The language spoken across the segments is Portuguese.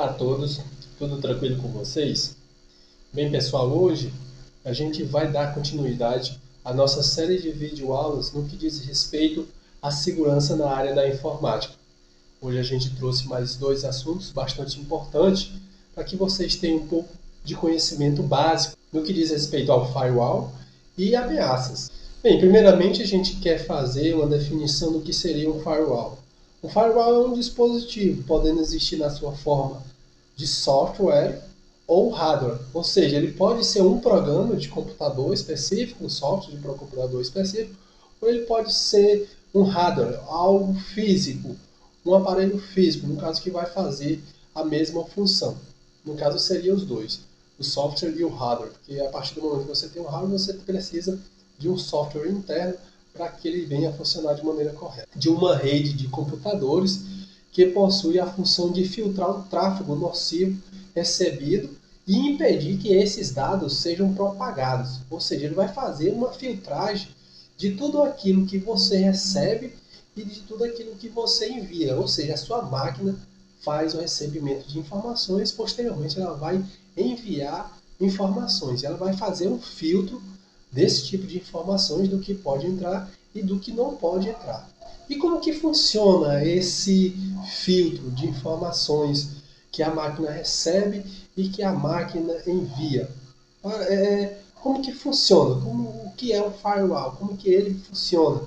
Olá a todos, tudo tranquilo com vocês? Bem, pessoal, hoje a gente vai dar continuidade à nossa série de videoaulas no que diz respeito à segurança na área da informática. Hoje a gente trouxe mais dois assuntos bastante importantes para que vocês tenham um pouco de conhecimento básico no que diz respeito ao firewall e ameaças. Bem, primeiramente a gente quer fazer uma definição do que seria um firewall. Um firewall é um dispositivo, podendo existir na sua forma de software ou hardware, ou seja, ele pode ser um programa de computador específico, um software de computador específico, ou ele pode ser um hardware, algo físico, um aparelho físico, no caso que vai fazer a mesma função. No caso seria os dois, o software e o hardware, porque a partir do momento que você tem um hardware, você precisa de um software interno para que ele venha a funcionar de maneira correta. De uma rede de computadores que possui a função de filtrar o tráfego nocivo recebido e impedir que esses dados sejam propagados. Ou seja, ele vai fazer uma filtragem de tudo aquilo que você recebe e de tudo aquilo que você envia. Ou seja, a sua máquina faz o recebimento de informações, posteriormente ela vai enviar informações. Ela vai fazer um filtro desse tipo de informações, do que pode entrar e do que não pode entrar. E como que funciona esse filtro de informações que a máquina recebe e que a máquina envia? Como que funciona? O que é um firewall? Como que ele funciona?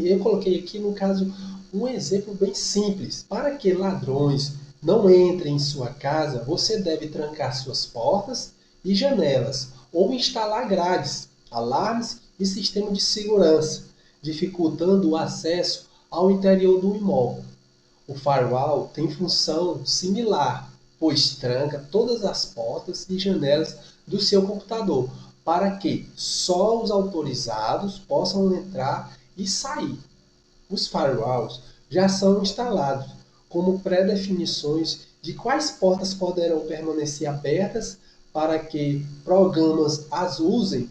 Eu coloquei aqui no caso um exemplo bem simples. Para que ladrões não entrem em sua casa, você deve trancar suas portas e janelas ou instalar grades, alarmes e sistema de segurança, dificultando o acesso ao interior do imóvel. O firewall tem função similar, pois tranca todas as portas e janelas do seu computador, para que só os autorizados possam entrar e sair. Os firewalls já são instalados como pré-definições de quais portas poderão permanecer abertas para que programas as usem,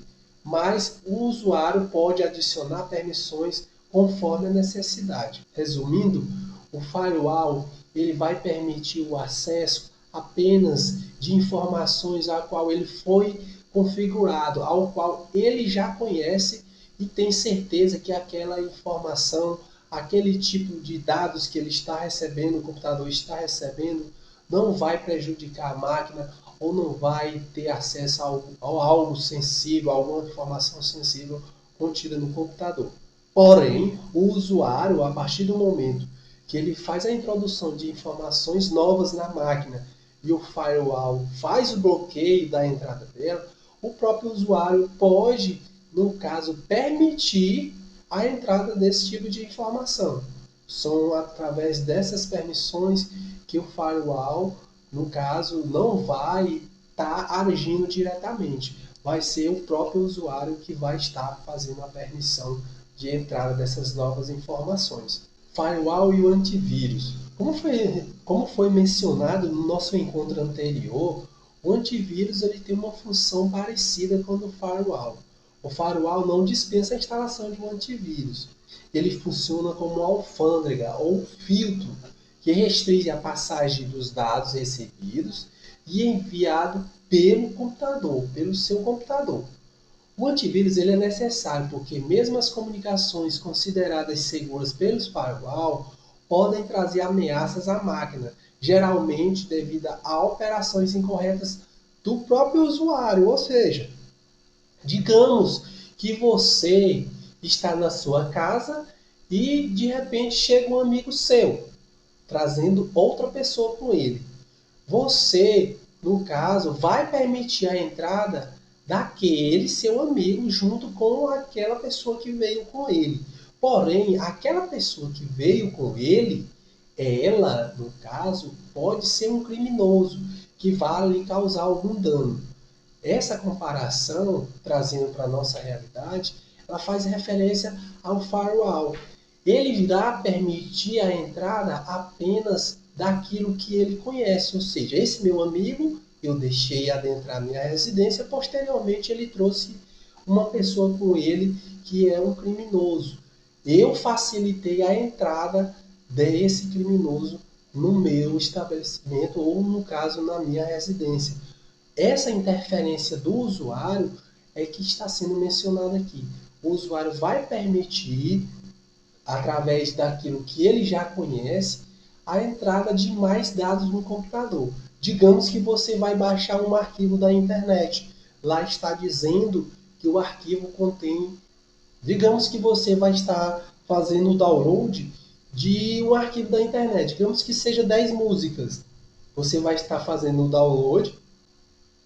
mas o usuário pode adicionar permissões conforme a necessidade. Resumindo, o firewall ele vai permitir o acesso apenas de informações a qual ele foi configurado, ao qual ele já conhece e tem certeza que aquela informação, aquele tipo de dados que ele está recebendo, o computador está recebendo, não vai prejudicar a máquina ou não vai ter acesso a algo sensível, a alguma informação sensível contida no computador. Porém, o usuário, a partir do momento que ele faz a introdução de informações novas na máquina e o firewall faz o bloqueio da entrada dela, o próprio usuário pode, no caso, permitir a entrada desse tipo de informação. São através dessas permissões que o firewall, no caso, não vai estar agindo diretamente. Vai ser o próprio usuário que vai estar fazendo a permissão de entrada dessas novas informações. Firewall e o antivírus. Como foi mencionado no nosso encontro anterior, o antivírus ele tem uma função parecida com a do firewall. O firewall não dispensa a instalação de um antivírus. Ele funciona como uma alfândega ou filtro que restringe a passagem dos dados recebidos e enviado pelo computador, pelo seu computador. O antivírus ele é necessário porque mesmo as comunicações consideradas seguras pelos firewall podem trazer ameaças à máquina, geralmente devido a operações incorretas do próprio usuário. Ou seja, digamos que você está na sua casa e de repente chega um amigo seu, trazendo outra pessoa com ele. Você, no caso, vai permitir a entrada daquele seu amigo junto com aquela pessoa que veio com ele. Porém, aquela pessoa que veio com ele, ela, no caso, pode ser um criminoso que vai lhe causar algum dano. Essa comparação, trazendo para a nossa realidade, ela faz referência ao firewall. Ele irá permitir a entrada apenas daquilo que ele conhece, ou seja, esse meu amigo, eu deixei adentrar minha residência, posteriormente ele trouxe uma pessoa com ele que é um criminoso. Eu facilitei a entrada desse criminoso no meu estabelecimento ou, no caso, na minha residência. Essa interferência do usuário é que está sendo mencionada aqui. O usuário vai permitir, através daquilo que ele já conhece, a entrada de mais dados no computador. Digamos que você vai baixar um arquivo da internet. Lá está dizendo que o arquivo contém... Digamos que você vai estar fazendo o download de um arquivo da internet. Digamos que seja 10 músicas. Você vai estar fazendo o download.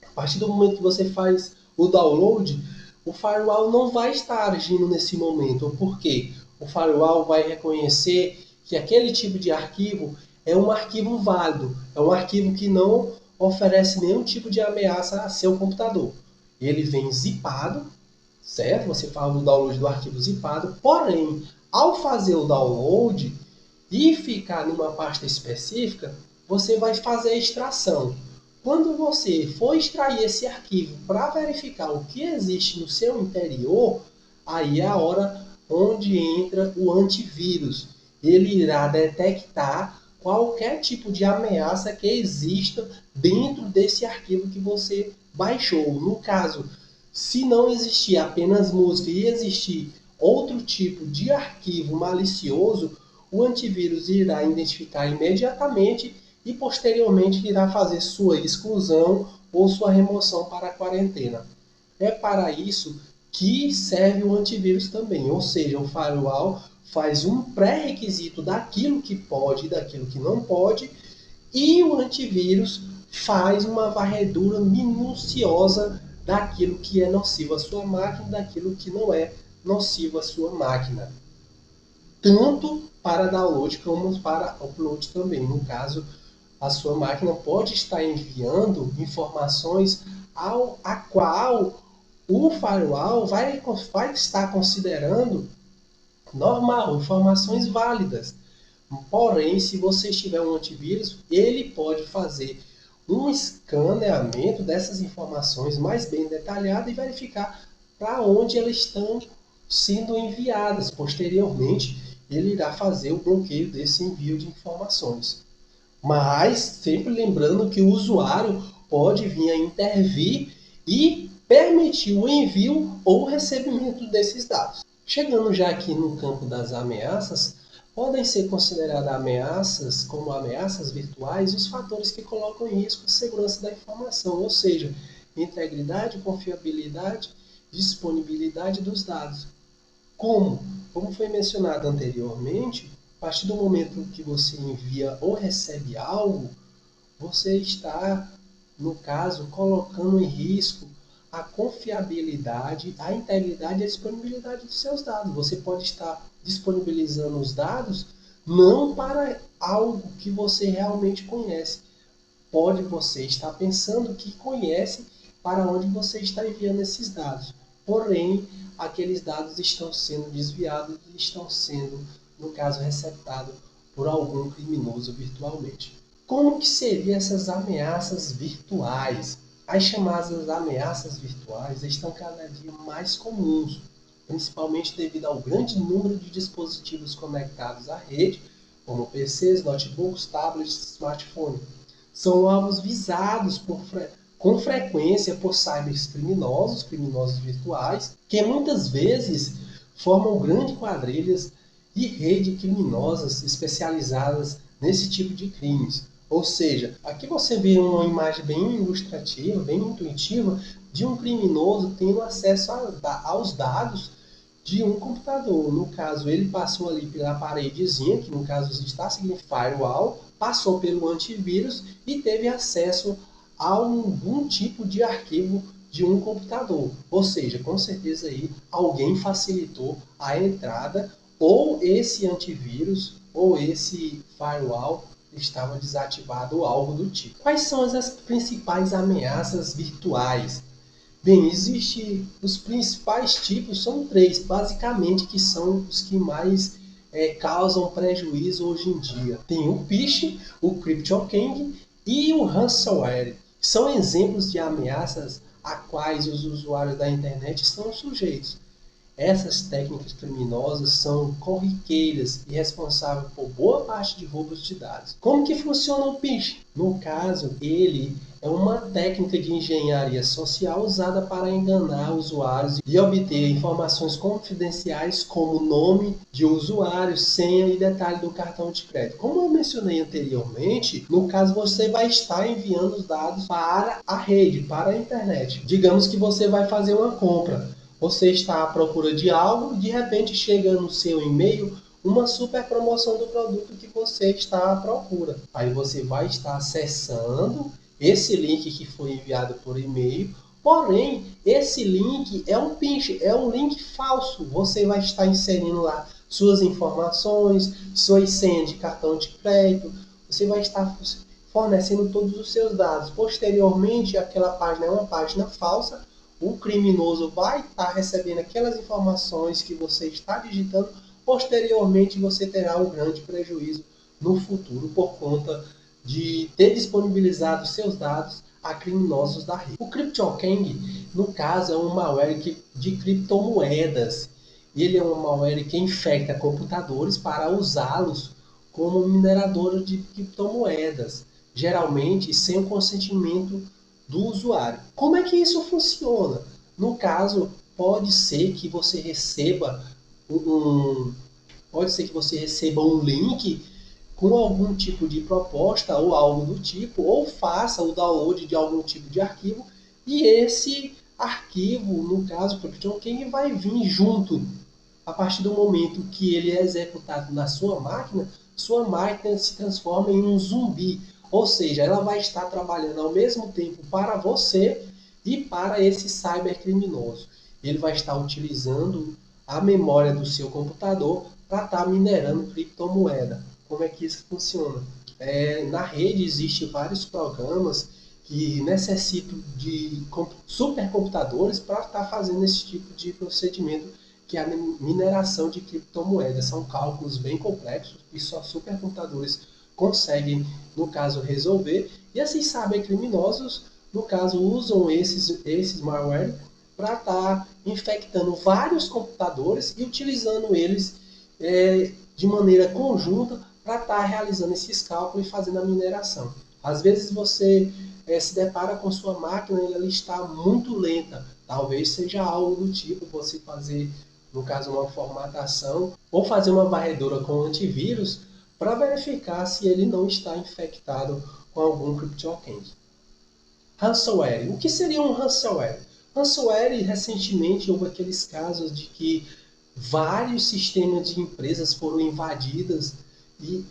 A partir do momento que você faz o download, o firewall não vai estar agindo nesse momento. Por quê? O firewall vai reconhecer que aquele tipo de arquivo é um arquivo válido, é um arquivo que não oferece nenhum tipo de ameaça a seu computador. Ele vem zipado, certo? Você faz o download do arquivo zipado, porém, ao fazer o download e ficar numa pasta específica, você vai fazer a extração. Quando você for extrair esse arquivo para verificar o que existe no seu interior, aí é a hora onde entra o antivírus. Ele irá detectar qualquer tipo de ameaça que exista dentro desse arquivo que você baixou. No caso, se não existir apenas música e existir outro tipo de arquivo malicioso, o antivírus irá identificar imediatamente e posteriormente irá fazer sua exclusão ou sua remoção para a quarentena. É para isso que serve o antivírus também, ou seja, o firewall faz um pré-requisito daquilo que pode e daquilo que não pode, e o antivírus faz uma varredura minuciosa daquilo que é nocivo à sua máquina e daquilo que não é nocivo à sua máquina. Tanto para download como para upload também. No caso, a sua máquina pode estar enviando informações a qual o firewall vai estar considerando normal, informações válidas. Porém, se você tiver um antivírus, ele pode fazer um escaneamento dessas informações mais bem detalhado e verificar para onde elas estão sendo enviadas. Posteriormente, ele irá fazer o bloqueio desse envio de informações. Mas sempre lembrando que o usuário pode vir a intervir e permitir o envio ou recebimento desses dados. Chegando já aqui no campo das ameaças, podem ser consideradas ameaças como ameaças virtuais os fatores que colocam em risco a segurança da informação, ou seja, integridade, confiabilidade, disponibilidade dos dados. Como foi mencionado anteriormente, a partir do momento que você envia ou recebe algo, você está, no caso, colocando em risco a confiabilidade, a integridade e a disponibilidade dos seus dados. Você pode estar disponibilizando os dados não para algo que você realmente conhece. Pode você estar pensando que conhece para onde você está enviando esses dados. Porém, aqueles dados estão sendo desviados e estão sendo, no caso, receptados por algum criminoso virtualmente. Como que seriam essas ameaças virtuais? As chamadas ameaças virtuais estão cada dia mais comuns, principalmente devido ao grande número de dispositivos conectados à rede, como PCs, notebooks, tablets e smartphones. São alvos visados com frequência por cybercriminosos, criminosos virtuais, que muitas vezes formam grandes quadrilhas e redes criminosas especializadas nesse tipo de crimes. Ou seja, aqui você vê uma imagem bem ilustrativa, bem intuitiva, de um criminoso tendo acesso aos dados de um computador. No caso, ele passou ali pela paredezinha, que no caso está seguindo firewall, passou pelo antivírus e teve acesso a algum tipo de arquivo de um computador. Ou seja, com certeza aí alguém facilitou a entrada, ou esse antivírus, ou esse firewall estava desativado ou algo do tipo. Quais são as principais ameaças virtuais? Bem, existem os principais tipos, são três, basicamente, que são os que mais causam prejuízo hoje em dia. Tem o phishing, o CryptoKing e o ransomware. São exemplos de ameaças a quais os usuários da internet estão sujeitos. Essas técnicas criminosas são corriqueiras e responsáveis por boa parte de roubos de dados. Como que funciona o phishing? No caso, ele é uma técnica de engenharia social usada para enganar usuários e obter informações confidenciais como nome de usuário, senha e detalhe do cartão de crédito. Como eu mencionei anteriormente, no caso você vai estar enviando os dados para a rede, para a internet. Digamos que você vai fazer uma compra. Você está à procura de algo e de repente chega no seu e-mail uma super promoção do produto que você está à procura. Aí você vai estar acessando esse link que foi enviado por e-mail, porém esse link é um phishing, é um link falso. Você vai estar inserindo lá suas informações, suas senhas de cartão de crédito, você vai estar fornecendo todos os seus dados. Posteriormente, aquela página é uma página falsa, o criminoso vai estar recebendo aquelas informações que você está digitando. Posteriormente, você terá um grande prejuízo no futuro por conta de ter disponibilizado seus dados a criminosos da rede. O CryptoKang, no caso, é um malware de criptomoedas. Ele é um malware que infecta computadores para usá-los como minerador de criptomoedas, geralmente sem o consentimento do usuário. Como é que isso funciona? No caso, pode ser que você receba um link com algum tipo de proposta ou algo do tipo, ou faça o download de algum tipo de arquivo, e esse arquivo, no caso, o CryptoKang vai vir junto. A partir do momento que ele é executado na sua máquina se transforma em um zumbi. Ou seja, ela vai estar trabalhando ao mesmo tempo para você e para esse cybercriminoso. Ele vai estar utilizando a memória do seu computador para estar minerando criptomoeda. Como é que isso funciona? Na rede existem vários programas que necessitam de supercomputadores para estar fazendo esse tipo de procedimento, que é a mineração de criptomoedas. São cálculos bem complexos e só supercomputadores conseguem, no caso, resolver. E assim, criminosos, no caso, usam esses malware para estar infectando vários computadores e utilizando eles de maneira conjunta para estar realizando esses cálculos e fazendo a mineração. Às vezes você se depara com sua máquina e ela está muito lenta. Talvez seja algo do tipo você fazer, no caso, uma formatação ou fazer uma varredura com antivírus para verificar se ele não está infectado com algum CryptoKang. Ransomware. O que seria um ransomware? Ransomware, recentemente, houve aqueles casos de que vários sistemas de empresas foram invadidos e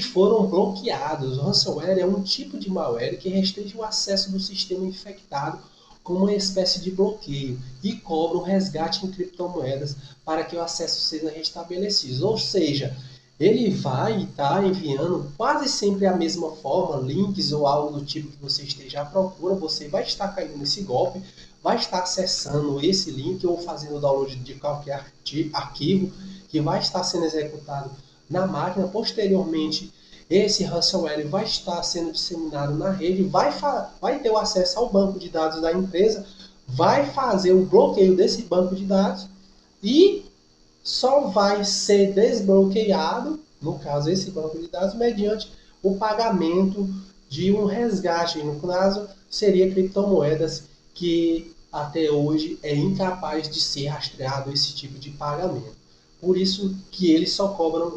foram bloqueados. O ransomware é um tipo de malware que restringe o acesso do sistema infectado com uma espécie de bloqueio e cobra um resgate em criptomoedas para que o acesso seja restabelecido. Ou seja, ele vai estar enviando quase sempre a mesma forma, links ou algo do tipo que você esteja à procura. Você vai estar caindo nesse golpe, vai estar acessando esse link ou fazendo o download de qualquer arquivo que vai estar sendo executado na máquina. Posteriormente, esse ransomware vai estar sendo disseminado na rede, vai ter o acesso ao banco de dados da empresa, vai fazer o bloqueio desse banco de dados e só vai ser desbloqueado, no caso esse banco de dados, mediante o pagamento de um resgate. No caso, seria criptomoedas, que até hoje é incapaz de ser rastreado esse tipo de pagamento. Por isso que eles só cobram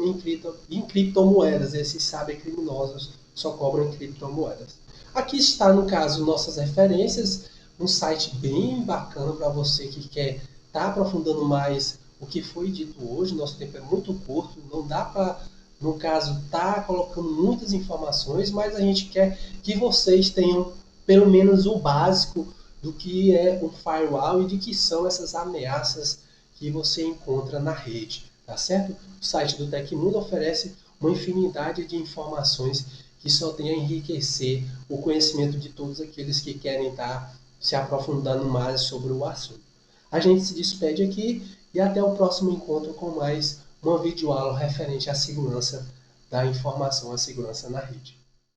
em criptomoedas, esses cybercriminosos só cobram em criptomoedas. Aqui está, no caso, nossas referências, um site bem bacana para você que quer estar aprofundando mais o que foi dito hoje. Nosso tempo é muito curto, não dá para, no caso, estar colocando muitas informações, mas a gente quer que vocês tenham pelo menos o básico do que é um firewall e de que são essas ameaças que você encontra na rede, tá certo? O site do Tecmundo oferece uma infinidade de informações que só tem a enriquecer o conhecimento de todos aqueles que querem estar se aprofundando mais sobre o assunto. A gente se despede aqui e até o próximo encontro com mais uma videoaula referente à segurança da informação, à segurança na rede.